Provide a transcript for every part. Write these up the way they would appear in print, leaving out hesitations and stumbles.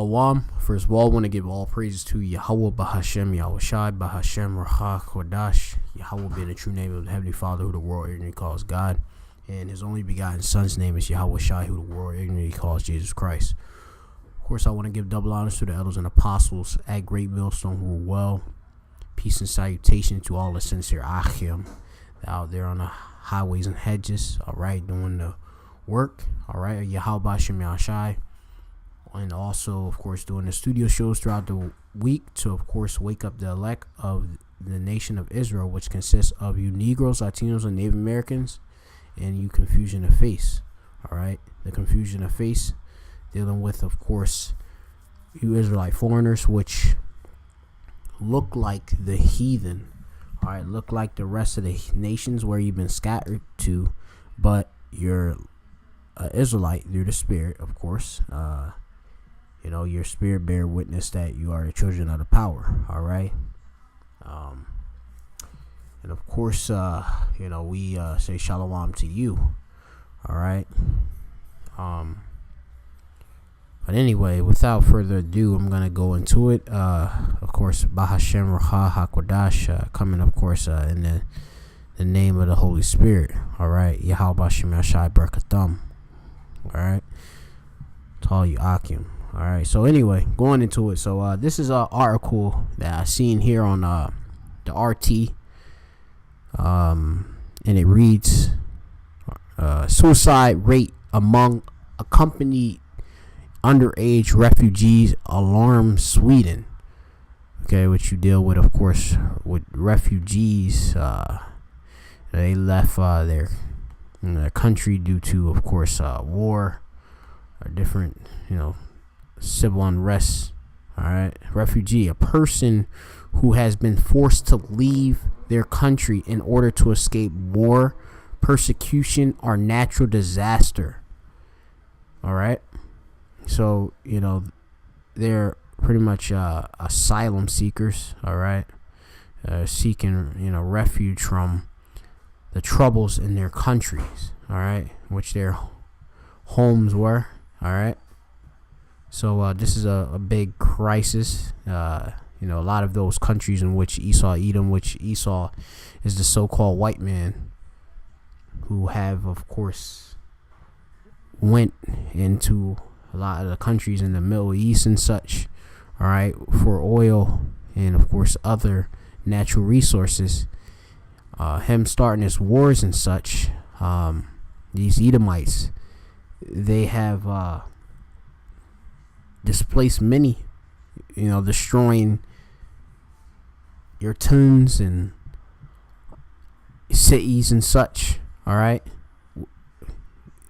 Shalom. First of all, I want to give all praises to Yahweh Bahashem, Yahweh Shai, Bahashem, Raha, Kodash, Yahweh being the true name of the Heavenly Father, who the world ignorantly calls God. And his only begotten Son's name is Yahweh Shai, who the world ignorantly calls Jesus Christ. Of course, I want to give double honors to the elders and apostles at Great Millstone who are well. Peace and salutation to all the sincere Achim out there on the highways and hedges, all right, doing the work, all right, Yahweh Bahashem, Yahweh Shai. And also, of course, doing the studio shows throughout the week to, of course, wake up the elect of the nation of Israel, which consists of you Negroes, Latinos, and Native Americans, and you confusion of face. All right, the confusion of face, dealing with, of course, you Israelite foreigners, which look like the heathen. All right, look like the rest of the nations where you've been scattered to, but you're Israelite through the Spirit, of course. You know, your spirit bear witness that you are the children of the power, all right? And of course, you know, we say shalom to you, all right? But anyway, without further ado, I'm going to go into it. Of course, Bahashem Raha HaKodash, coming, of course, in the name of the Holy Spirit, all right? Yahweh Bashem Yashai Barakatham, all right? To all you Akim. All right, so anyway, going into it. So this is an article that I seen here on the RT, and it reads, suicide rate among accompanied underage refugees alarm Sweden. Okay, which you deal with, of course, with refugees. They left their country due to, of course, war or different, you know, civil unrest. All right, refugee, a person who has been forced to leave their country in order to escape war, persecution, or natural disaster. All right, so you know they're pretty much asylum seekers. All right, seeking, you know, refuge from the troubles in their countries. All right, which their homes were. All right. So this is a big crisis. You know, a lot of those countries in which Esau, Edom, which Esau is the so-called white man, who have, of course, went into a lot of the countries in the Middle East and such, all right, for oil and, of course, other natural resources. Him starting his wars and such, these Edomites, they have displaced many, you know, destroying your towns and cities and such, all right,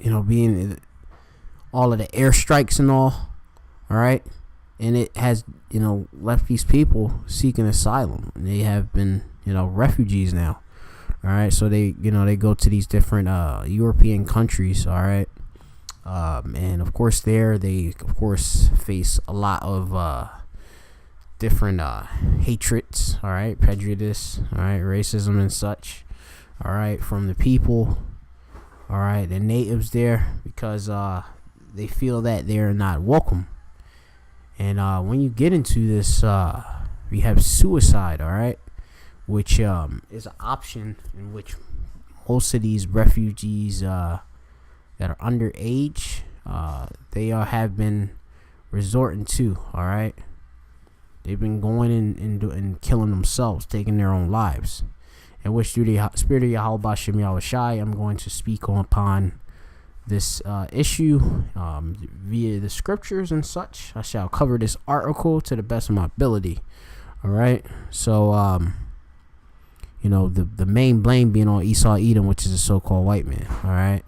you know, being all of the airstrikes and all right, and it has, you know, left these people seeking asylum. They have been, you know, refugees now, all right, so they, you know, they go to these different European countries, all right. And of course there they, of course, face a lot of different hatreds, all right, prejudice, all right, racism and such, all right, from the people, all right, the natives there, because they feel that they're not welcome. And when you get into this, we have suicide, all right, which is an option in which most of these refugees that are underage, they have been resorting to, all right. They've been going and killing themselves, taking their own lives. In which, through the Spirit of Yahweh Bashem Yahweh Shai, I'm going to speak upon this issue via the scriptures and such. I shall cover this article to the best of my ability, all right. So you know, the main blame being on Esau, Edom, which is a so-called white man, all right,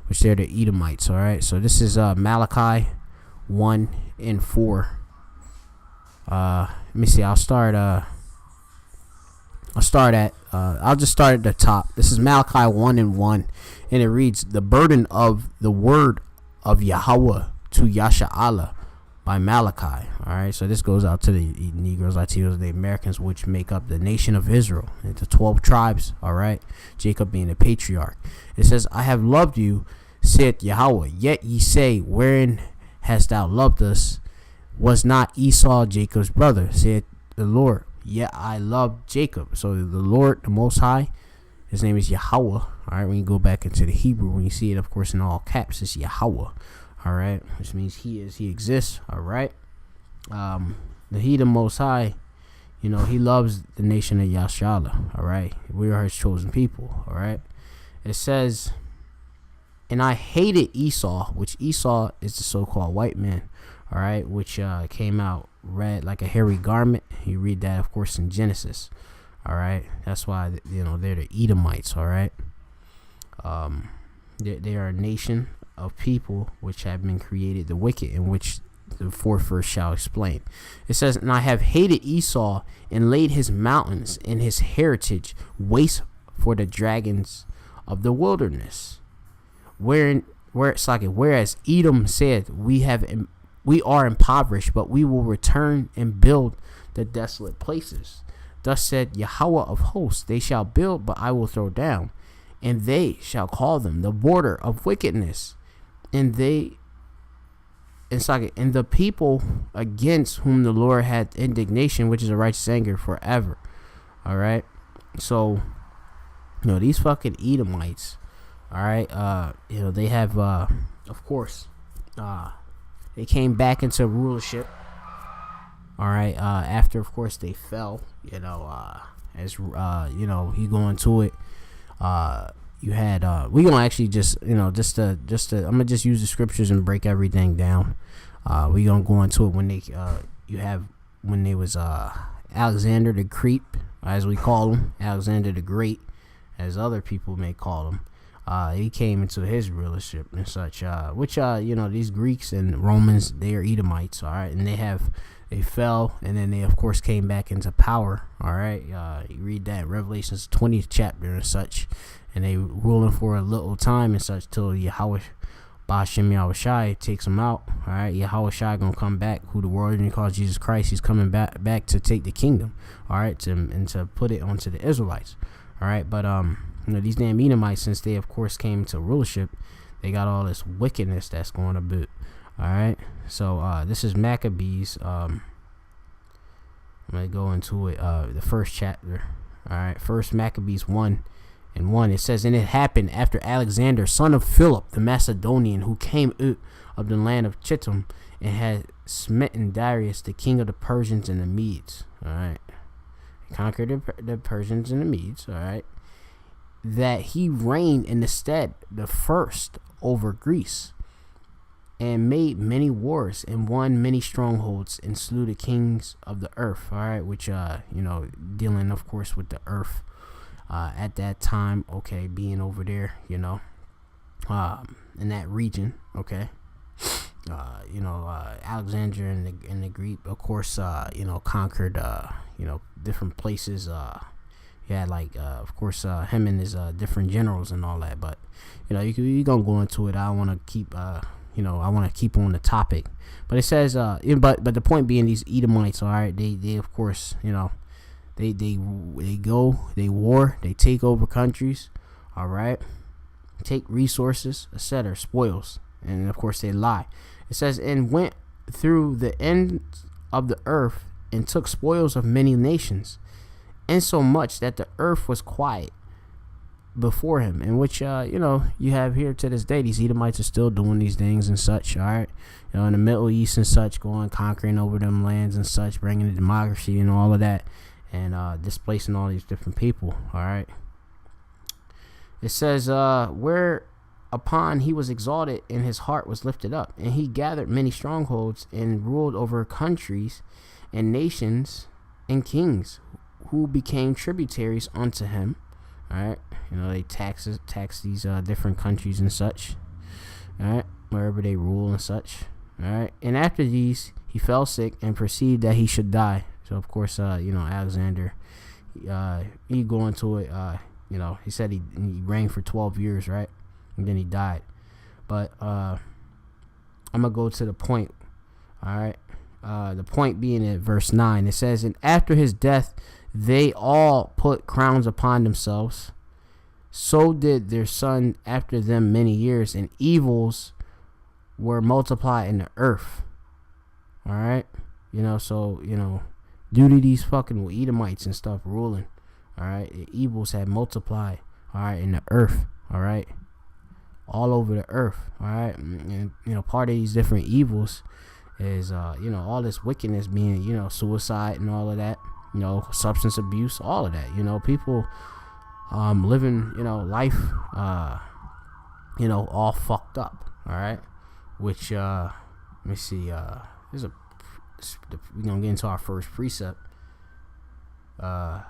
which they're the Edomites, all right. So this is Malachi 1 and 4. Let me see. I'll just start at the top. This is Malachi 1 and 1, and it reads, "The burden of the word of Yahweh to Yasha'Allah by Malachi." All right, so this goes out to the Negroes, Latinos, the Americans, which make up the nation of Israel, and the 12 tribes. All right, Jacob being the patriarch. It says, "I have loved you, saith Yahweh. Yet ye say, wherein hast thou loved us? Was not Esau Jacob's brother? Said the Lord. Yeah, I love Jacob. So the Lord, the Most High, his name is Yahweh. All right, when you go back into the Hebrew, when you see it, of course, in all caps, it's Yahweh. All right, which means he exists. All right. The Most High, he loves the nation of Yashala. All right, we are his chosen people. All right. It says, and I hated Esau, which Esau is the so-called white man. All right, which came out red like a hairy garment. You read that, of course, in Genesis. All right, that's why they're the Edomites. All right, they are a nation of people which have been created the wicked, in which the fourth verse shall explain. It says, and I have hated Esau and laid his mountains and his heritage waste for the dragons of the wilderness. Whereas Edom said, we are impoverished, but we will return and build the desolate places. Thus said Yahweh of hosts, they shall build, but I will throw down, and they shall call them the border of wickedness, and the people against whom the Lord had indignation, which is a righteous anger forever. All right, so these fucking Edomites. All right, they have of course they came back into rulership. All right, after of course they fell. As you go into it. You had we gonna actually just I'm gonna just use the scriptures and break everything down. We gonna go into it when they was Alexander the Creep, as we call him, Alexander the Great, as other people may call him. He came into his rulership and such, which these Greeks and Romans, they are Edomites. All right, and they fell, and then they of course came back into power. All right, you read that in Revelations 20th chapter and such, and they ruling for a little time and such till Yahweh Bashem Yahushai takes them out. All right, Yahushai gonna come back, who the world even calls Jesus Christ. He's coming back to take the kingdom. All right, to put it onto the Israelites. All right, but these damn Edomites, since they of course came to rulership, they got all this wickedness that's going to boot. All right, so this is Maccabees. I'm gonna go into it. The first chapter. All right, First Maccabees 1:1. It says, and it happened after Alexander, son of Philip the Macedonian, who came out of the land of Chittim and had smitten Darius, the king of the Persians and the Medes. All right, conquered the Persians and the Medes. All right. That he reigned in the stead the first over Greece, and made many wars and won many strongholds and slew the kings of the earth. All right, which dealing of course with the earth at that time. Okay, being over there, in that region. Okay, Alexander and the Greek, of course, conquered different places. You had of course, him and his different generals and all that. But you gonna go into it. I want to keep I want to keep on the topic. But it says but the point being, these Edomites, all right, they of course they war, they take over countries, all right, take resources, etc., spoils, and of course they lie. It says, and went through the ends of the earth and took spoils of many nations, insomuch that the earth was quiet before him. In which you have here to this day, these Edomites are still doing these things and such. All right, in the Middle East and such, going conquering over them lands and such, bringing the democracy and all of that, and displacing all these different people. All right, it says whereupon he was exalted and his heart was lifted up, and he gathered many strongholds and ruled over countries and nations and kings, who became tributaries unto him. All right, they tax these different countries and such. All right, wherever they rule and such. All right, and after these he fell sick and perceived that he should die. So of course, Alexander, he go into it. He said he reigned for 12 years, right, and then he died. But I'm gonna go to the point. All right, the point being at verse 9. It says, and after his death, they all put crowns upon themselves. So did their son after them many years, and evils were multiplied in the earth. All right, so due to these fucking Edomites and stuff ruling, all right, the evils had multiplied, all right, in the earth, all right, all over the earth, all right, and part of these different evils is all this wickedness being suicide and all of that, substance abuse, all of that, people living life all fucked up, all right, which let me see, we're gonna get into our first precept, but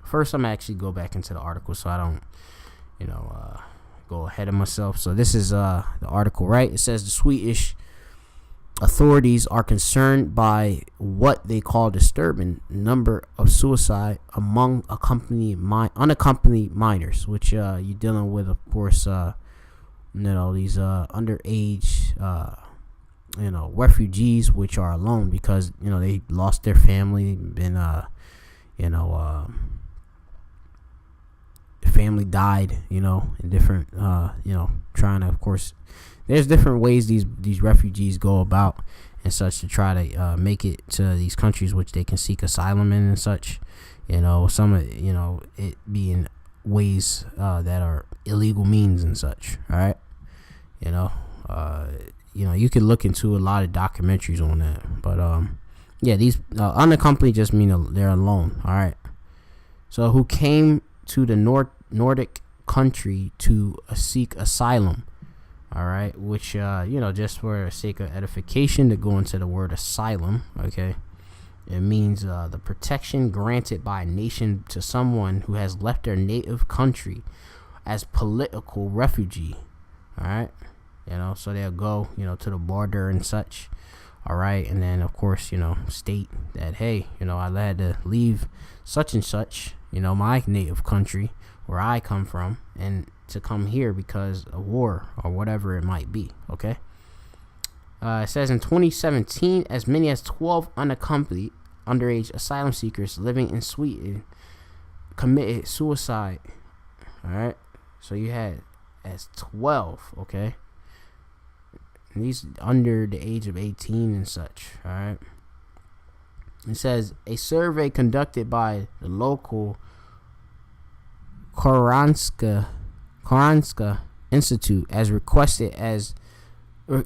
first I'm gonna actually go back into the article so I don't go ahead of myself. So this is the article, right? It says the Swedish authorities are concerned by what they call disturbing number of suicide among unaccompanied minors, which you're dealing with, of course, these underage refugees, which are alone because they lost their family, been family died, in different trying to, of course, there's different ways these refugees go about and such to try to make it to these countries which they can seek asylum in and such, some of it being ways that are illegal means and such. All right, you could look into a lot of documentaries on that, but these unaccompanied just mean they're alone. All right, so who came to the Nordic country to seek asylum, all right, which just for the sake of edification, to go into the word asylum, okay, it means the protection granted by a nation to someone who has left their native country as political refugee. All right, so they'll go to the border and such, all right, and then of course state that, hey, I had to leave such and such, my native country where I come from, and to come here because of war or whatever it might be. Okay. It says in 2017, as many as 12 unaccompanied underage asylum seekers living in Sweden committed suicide. All right, so you had as 12. Okay, and these under the age of 18 and such. All right. It says a survey conducted by the local Karolinska Institute, as requested as the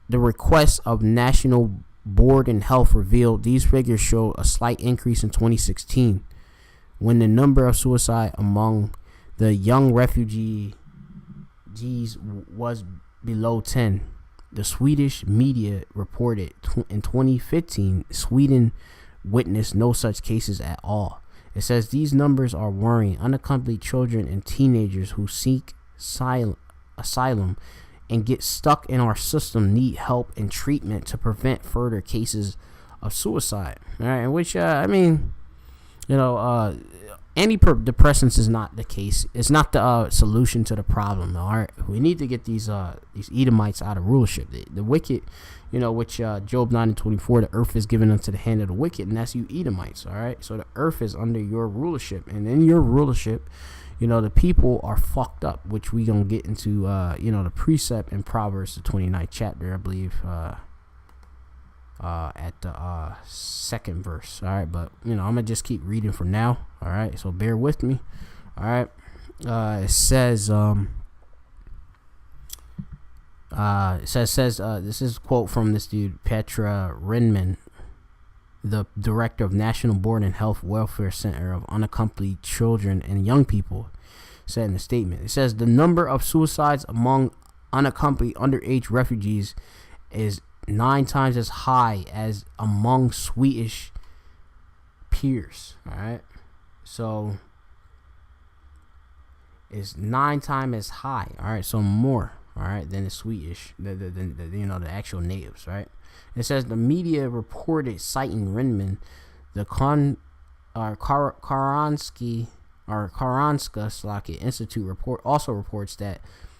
request of National Board in Health, revealed these figures show a slight increase in 2016, when the number of suicide among the young refugees was below 10. The Swedish media reported in 2015 Sweden witnessed no such cases at all. It says these numbers are worrying. Unaccompanied children and teenagers who seek asylum and get stuck in our system need help and treatment to prevent further cases of suicide. All right, which antidepressants is not the case. It's not the solution to the problem. All right, we need to get these Edomites out of rulership. The wicked, which Job 9:24, the earth is given unto the hand of the wicked, and that's you Edomites. All right, so the earth is under your rulership, and in your rulership, the people are fucked up, which we gonna get into. The precept in Proverbs, the 29th chapter, I believe. At the second verse. All right, but I'm gonna just keep reading for now. All right, so bear with me. All right, it says this is a quote from this dude Petra Rinman, the director of National Board and Health Welfare Center of Unaccompanied Children and Young People, said in a statement. It says the number of suicides among unaccompanied underage refugees is 9 times as high as among Swedish peers. All right, so it's 9 times as high. All right, so more. All right, than the Swedish, the actual natives. Right. It says the media reported, citing Rinman, the Karolinska Institute also reports that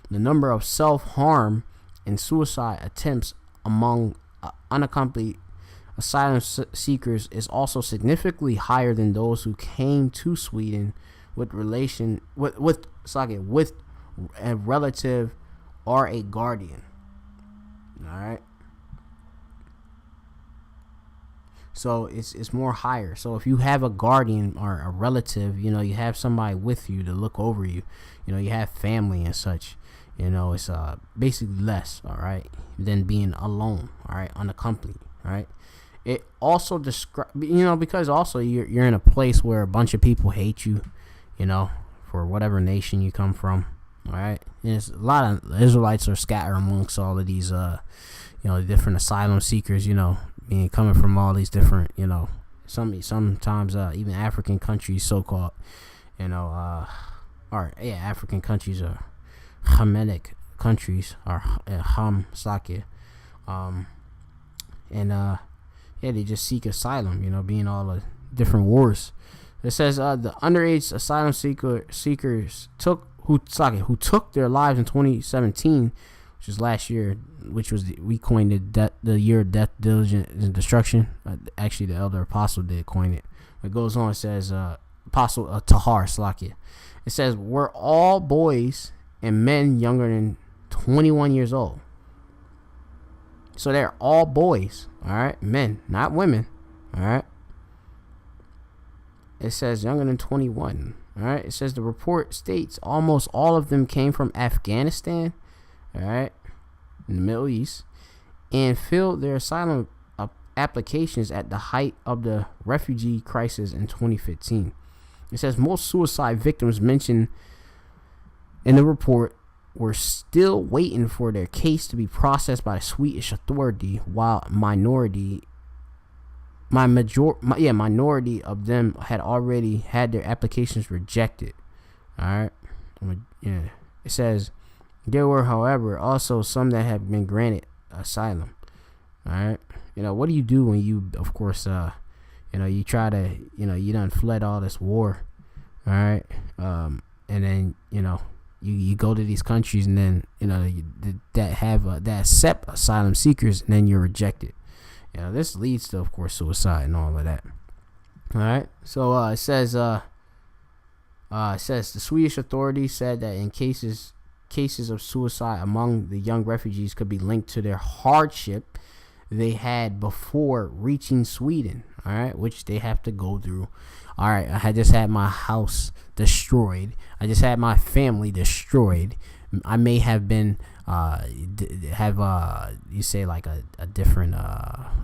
the number of self-harm and suicide attempts among unaccompanied asylum seekers is also significantly higher than those who came to Sweden with a relative or a guardian. All right. So it's more higher. So if you have a guardian or a relative, you have somebody with you to look over you, you have family and such, it's basically less, all right, than being alone, all right, unaccompanied, all right. It also describe, because also you're in a place where a bunch of people hate you, for whatever nation you come from, all right. And it's a lot of Israelites are scattered amongst all of these different asylum seekers, coming from all these different, sometimes even African countries, so-called, African countries are Hamitic countries, or Ham-Sakya, they just seek asylum, being all the different wars. It says the underage asylum seekers who took their lives in 2017, which was last year, which was we coined it the year of death, diligence, and destruction. Actually, the elder apostle did coin it. It goes on. It says apostle Tahar Slakia. It says we're all boys and men younger than 21 years old. So they're all boys, all right, men, not women, all right. It says younger than 21, all right. It says the report states almost all of them came from Afghanistan, all right, in the Middle East, and filled their asylum applications at the height of the refugee crisis in 2015. It says most suicide victims mentioned in the report were still waiting for their case to be processed by the Swedish authority, while minority of them had already had their applications rejected. All right, yeah. It says there were, however, also some that have been granted asylum. All right, what do you do when you, of course, you try to, you done fled all this war, all right, and then you go to these countries and then that accept asylum seekers, and then you're rejected. This leads to, of course, suicide and all of that. All right, so it says the Swedish authorities said that in cases of suicide among the young refugees could be linked to their hardship they had before reaching Sweden, all right, which they have to go through. All right, I had just had my house destroyed. I just had my family destroyed. I may have been you say like a different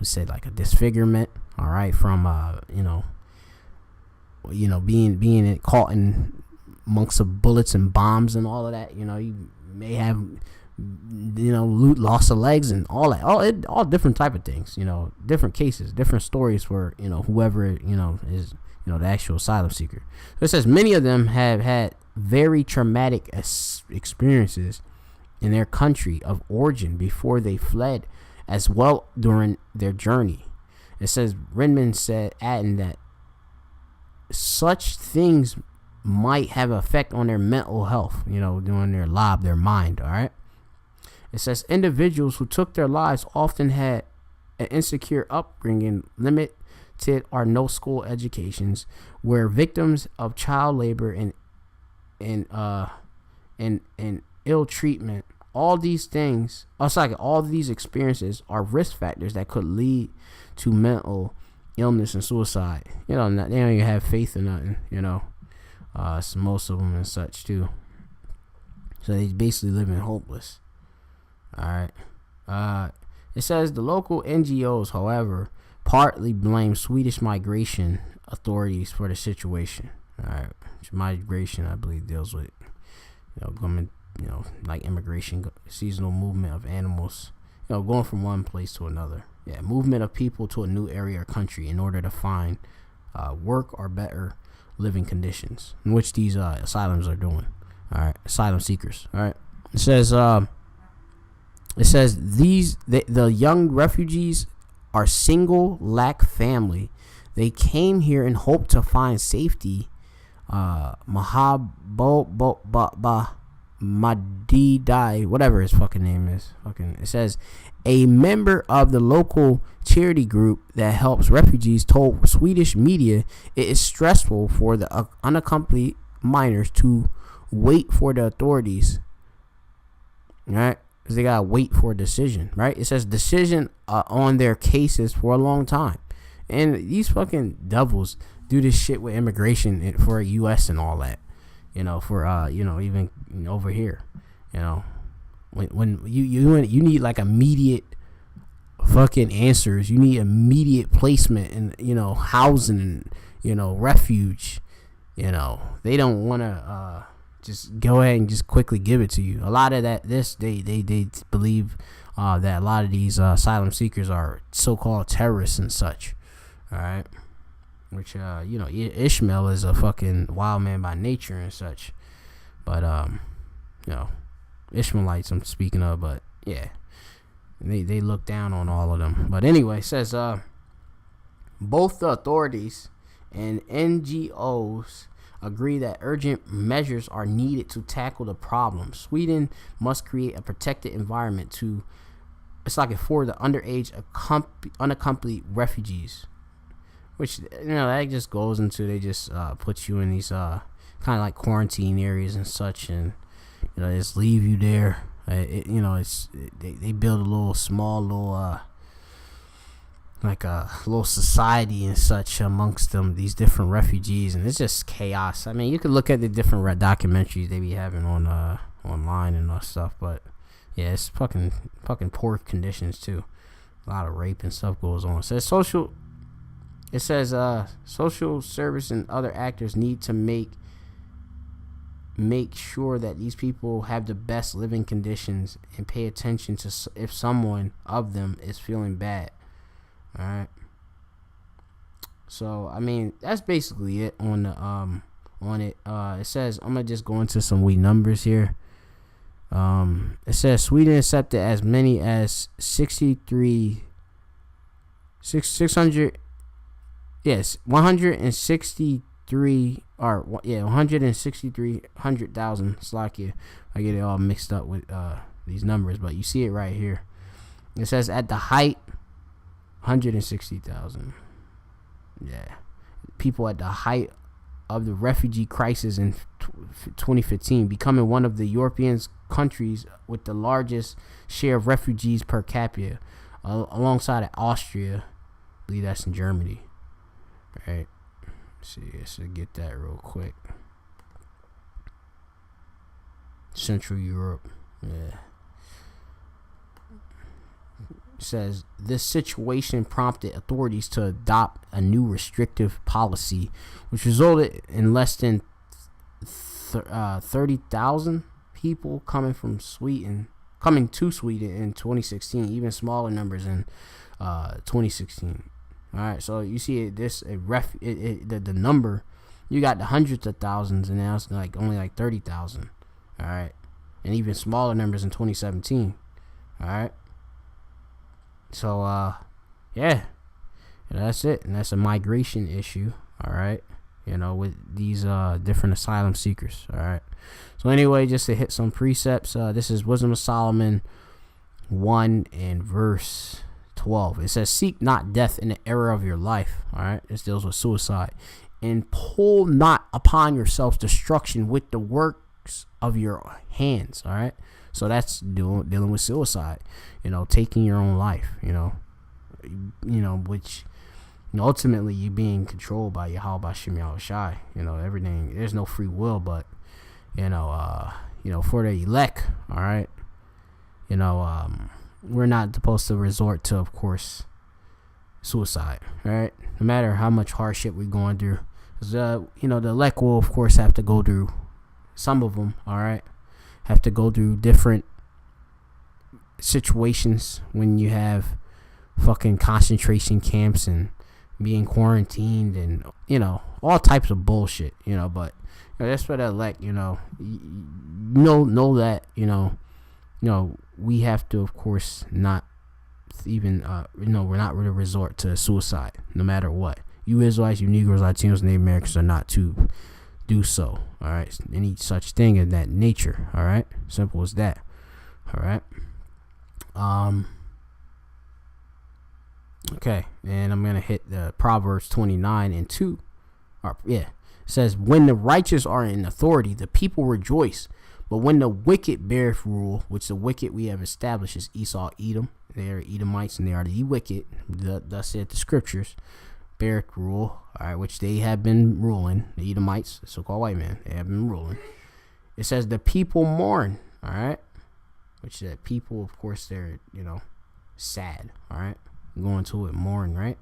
say like a disfigurement, all right, from being caught in amongst of bullets and bombs and all of that. You may have loss of legs and all that, all different type of things, different cases, different stories for whoever is the actual asylum seeker. So it says many of them have had very traumatic experiences in their country of origin before they fled, as well during their journey. It says Renman said, adding that such things might have an effect on their mental health, during their mind, all right. It says individuals who took their lives often had an insecure upbringing, limited or no school educations, were victims of child labor and ill treatment. All these things, all these experiences are risk factors that could lead to mental illness and suicide. They don't even have faith in nothing, so most of them and such too. So they basically living hopeless. All right. It says the local NGOs, however, partly blame Swedish migration authorities for the situation. All right. Migration, I believe, deals with government, like immigration, seasonal movement of animals, going from one place to another. Yeah, movement of people to a new area or country in order to find work or better living conditions, in which these asylums are doing. All right, asylum seekers. All right. It says the young refugees are single, lack family. They came here in hope to find safety. Madidai, whatever his fucking name is. It says a member of the local charity group that helps refugees told Swedish media it is stressful for the unaccompanied minors to wait for the authorities right? Because they gotta wait for a decision, right? It says decision on their cases for a long time, and these fucking devils do this shit with immigration for U.S. and all that, for even over here, when you need like immediate fucking answers, you need immediate placement and housing and refuge, they don't want to just go ahead and just quickly give it to you. A lot of they believe that a lot of these asylum seekers are so-called terrorists and such. All right, which Ishmael is a fucking wild man by nature and such, but Ishmaelites I'm speaking of, but yeah, they look down on all of them. But anyway, it says both the authorities and NGOs agree that urgent measures are needed to tackle the problem. Sweden must create a protected environment for the underage unaccompanied refugees, which that just goes into they just put you in these kind of like quarantine areas and such, and just leave you there. They build a small like a little society and such amongst them, these different refugees, and it's just chaos. I mean, you could look at the different documentaries they be having on online and all stuff, but yeah, it's fucking poor conditions too. A lot of rape and stuff goes on. It says social service and other actors need to make sure that these people have the best living conditions and pay attention to if someone of them is feeling bad. All right. So I mean, that's basically it on it. It says, I'm gonna just go into some wee numbers here. It says Sweden accepted as many as 163 163,000. Slovakia. I get it all mixed up with these numbers, but you see it right here. It says at the height 160,000. Yeah. People at the height of the refugee crisis in 2015, becoming one of the European countries with the largest share of refugees per capita, alongside of Austria. I believe that's in Germany. Right. Let's see, let's get that real quick. Central Europe. Yeah. It says this situation prompted authorities to adopt a new restrictive policy, which resulted in less than 30,000 people coming to Sweden in 2016. Even smaller numbers in 2016. All right, so you see the number, you got the hundreds of thousands, and now it's only 30,000. All right, and even smaller numbers in 2017. All right. So, yeah, that's it. And that's a migration issue, all right, with these different asylum seekers, all right. So, anyway, just to hit some precepts, this is Wisdom of Solomon 1 and verse 12. It says, seek not death in the era of your life, all right. This deals with suicide. And pull not upon yourselves destruction with the works of your hands, all right. So that's dealing with suicide, taking your own life, which ultimately you being controlled by Yahweh Bashem Yahushai, everything. There's no free will, but for the elect, all right, we're not supposed to resort to, of course, suicide, all right, no matter how much hardship we're going through. The elect will, of course, have to go through, some of them, all right, have to go through different situations when you have fucking concentration camps and being quarantined and all types of bullshit, but that's for the elect, know that we have to, of course, not even we're not going to resort to suicide no matter what. You Israelites, you Negroes, Latinos, Native Americans are not to do so, all right. Any such thing of that nature, all right. Simple as that, all right. Okay, and I'm gonna hit the Proverbs 29 and 2. It says, when the righteous are in authority, the people rejoice, But when the wicked beareth rule, which the wicked we have established is Esau, Edom, they are Edomites, and they are the wicked, thus saith the scriptures, beareth rule, all right, which they have been ruling, the Edomites, the so-called white man, they have been ruling. It says the people mourn, all right, which the people, of course, they're, sad, all right, going to it, mourn, right?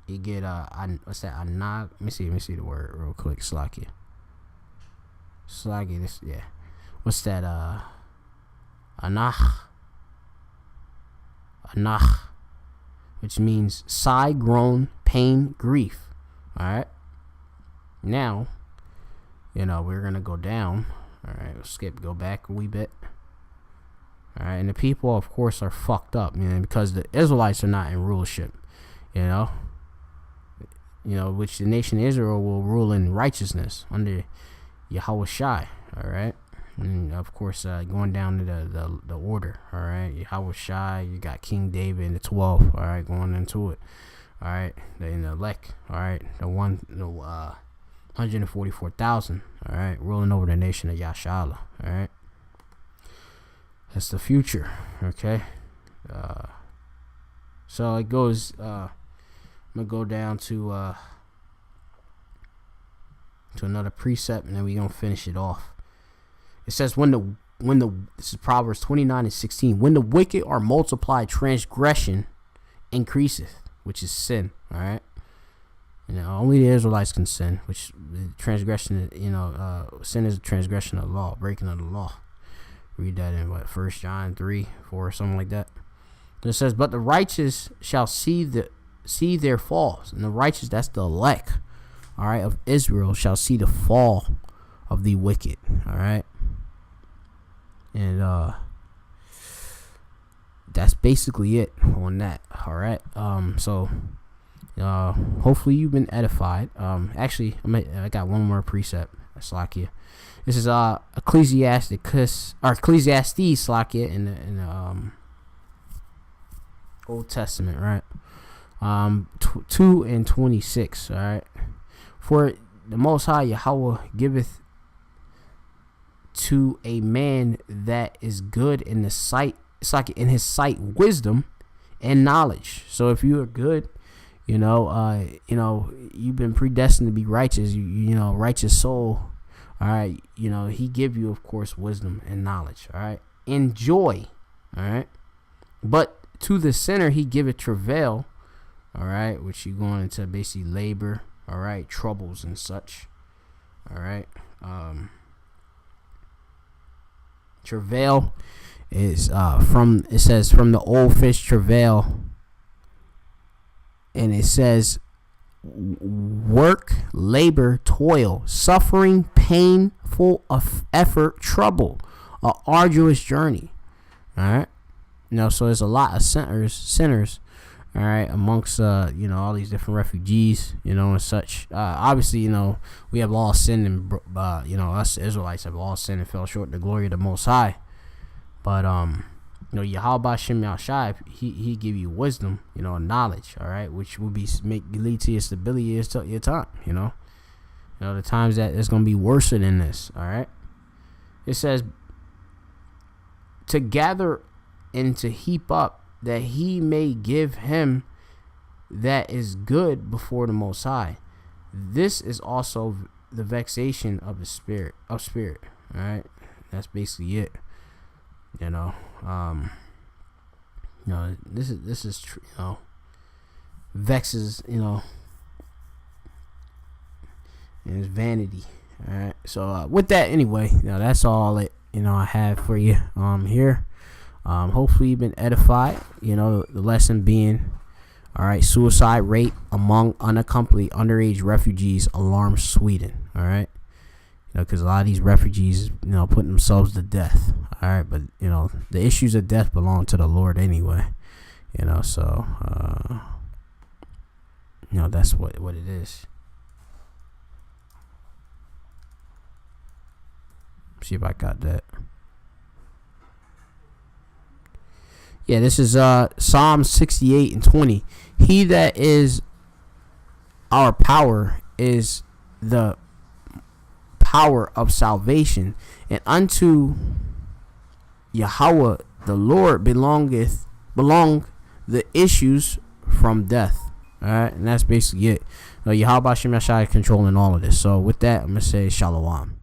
You get what's that? Anag. Let me see the word real quick. Slakia. This, yeah. What's that? Anach, which means sigh, groan, pain, grief. All right. Now, we're gonna go down. All right. We'll go back a wee bit. All right, and the people, of course, are fucked up, because the Israelites are not in rulership. Which the nation of Israel will rule in righteousness under Yahweh Shai, all right? And, of course, going down to the order, all right? Yahweh Shai, you got King David and the 12, all right, going into it, all right? The elect, all right? The 144,000, all right? Ruling over the nation of Yashala, all right? That's the future, okay? So it goes... I'm gonna go down to another precept, and then we're gonna finish it off. It says this is Proverbs 29:16. When the wicked are multiplied, transgression increaseth, which is sin. All right. Only the Israelites can sin, which transgression. Sin is a transgression of the law, breaking of the law. Read that in 1 John 3:4, something like that. And it says, but the righteous shall see their falls, and the righteous, that's the elect, all right, of Israel, shall see the fall of the wicked, all right. And that's basically it on that, all right. So hopefully you've been edified. Actually, I got one more precept, Slakia. This is Ecclesiastes, Slakia, in the Old Testament, right? 2:26, all right. For the Most High Yahweh giveth to a man that is good in the sight, it's like in his sight, wisdom and knowledge. So if you are good, you've been predestined to be righteous. Righteous soul. All right. He give you, of course, wisdom and knowledge. All right. And joy. All right. But to the sinner he giveth travail. All right, which you going into basically labor, all right, troubles and such, all right. Travail is it says from the old fish travail, and it says work, labor, toil, suffering, painful of effort, trouble, a arduous journey, all right. So there's a lot of sinners. All right, amongst all these different refugees, and such. Obviously, we have all sinned, and us Israelites have all sinned and fell short of the glory of the Most High. But Yahweh Shem Yahshai, he give you wisdom, knowledge. All right, which will lead to your stability, your time. The times that it's gonna be worse than this. All right, it says to gather and to heap up, that he may give him that is good before the Most High. This is also the vexation of the spirit. All right, that's basically it. This is vexes. And it's vanity. All right. So with that, anyway, that's all I have for you here. Hopefully you've been edified. The lesson being, all right, suicide rate among unaccompanied underage refugees alarms Sweden. All right, because a lot of these refugees, putting themselves to death. All right, but the issues of death belong to the Lord anyway. So that's what it is. See if I got that. Yeah, this is Psalm 68:20. He that is our power is the power of salvation, and unto Yahweh the Lord belong the issues from death. All right, and that's basically it. Yahweh Shem Yashai controlling all of this. So with that, I'm gonna say shalom.